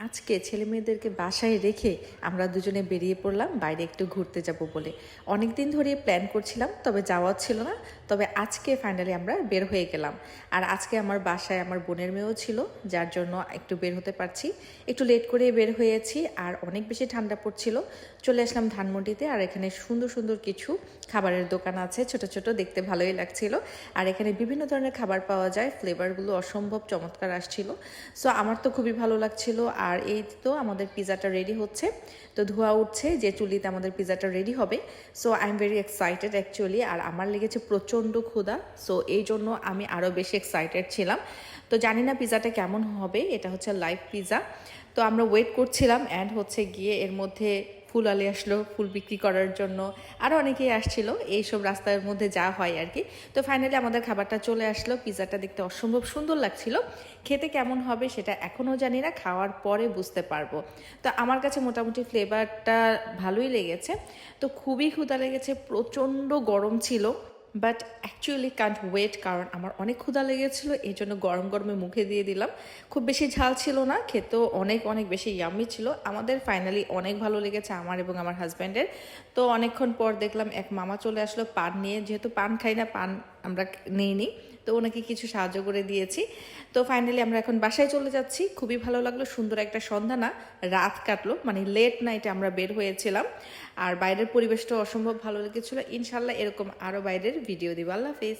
আজকে ছেলেমেয়েদেরকে বাসায় রেখে আমরা দুজনে বেরিয়ে পড়লাম বাইরে একটু ঘুরতে যাব বলে। অনেক দিন ধরে প্ল্যান করছিলাম, তবে যাওয়া ছিল না। তবে আজকে ফাইনালি আমরা বের হয়ে গেলাম। আর আজকে আমার বাসায় আমার বোনের মেয়েও ছিল, যার জন্য একটু বের হতে পারছি। একটু লেট করে বের হয়েছি, আর অনেক বেশি ঠান্ডা পড়ছিল। চলে আসলাম ধানমন্ডিতে, আর এখানে সুন্দর সুন্দর কিছু খাবারের দোকান আছে, ছোট ছোট, দেখতে ভালোই লাগছিল। আর এখানে বিভিন্ন ধরনের খাবার পাওয়া যায়, ফ্লেভারগুলো অসম্ভব চমৎকার আসছিল। সো আমার তো খুবই ভালো লাগছিল। আর এই তো আমাদের পিজাটা রেডি হচ্ছে, তো ধোয়া উঠছে যে চুলিতে আমাদের পিজাটা রেডি হবে। So I am very excited actually. আর আমার লেগেছে প্রচণ্ড ক্ষুধা, সো এই জন্য আমি আরও বেশি এক্সাইটেড ছিলাম। তো জানি না পিজাটা কেমন হবে, এটা হচ্ছে লাইভ পিজা। তো আমরা ওয়েট করছিলাম, অ্যান্ড হচ্ছে গিয়ে এর মধ্যে ফুল আলি আসলো ফুল বিক্রি করার জন্য, আরও অনেকেই আসছিল, এইসব রাস্তার মধ্যে যা হয় আর কি। তো ফাইনালি আমাদের খাবারটা চলে আসলো। পিজাটা দেখতে অসম্ভব সুন্দর লাগছিল, খেতে কেমন হবে সেটা এখনও জানি না, খাওয়ার পরে বুঝতে পারবো। তো আমার কাছে মোটামুটি ফ্লেভারটা ভালোই লেগেছে। তো খুবই ক্ষুধা লেগেছে, প্রচণ্ড গরম ছিল, বাট অ্যাকচুয়ালি কান্ট ওয়েট, কারণ আমার অনেক ক্ষুধা লেগেছিলো, এই জন্য গরম গরমে মুখে দিয়ে দিলাম। খুব বেশি ঝাল ছিল না, খেতেও অনেক অনেক বেশি ইয়াম্মি ছিল। আমাদের ফাইনালি অনেক ভালো লেগেছে, আমার এবং আমার হাজব্যান্ডের। তো অনেকক্ষণ পর দেখলাম এক মামা চলে আসলো পান নিয়ে, যেহেতু পান খাই না, পান আমরা নিইনি, তো ওনাকে কিছু সাহায্য করে দিয়েছি। তো ফাইনালি আমরা এখন বাসায় চলে যাচ্ছি। খুবই ভালো লাগলো, সুন্দর একটা সন্ধ্যা না রাত কাটলো, মানে লেট নাইটে আমরা বের হয়েছিলাম। আর বাইরের পরিবেশটা অসম্ভব ভালো লেগেছিলো। ইনশাল্লাহ এরকম আরও বাইরের ভিডিও দিব। আল্লাহ হাফিজ।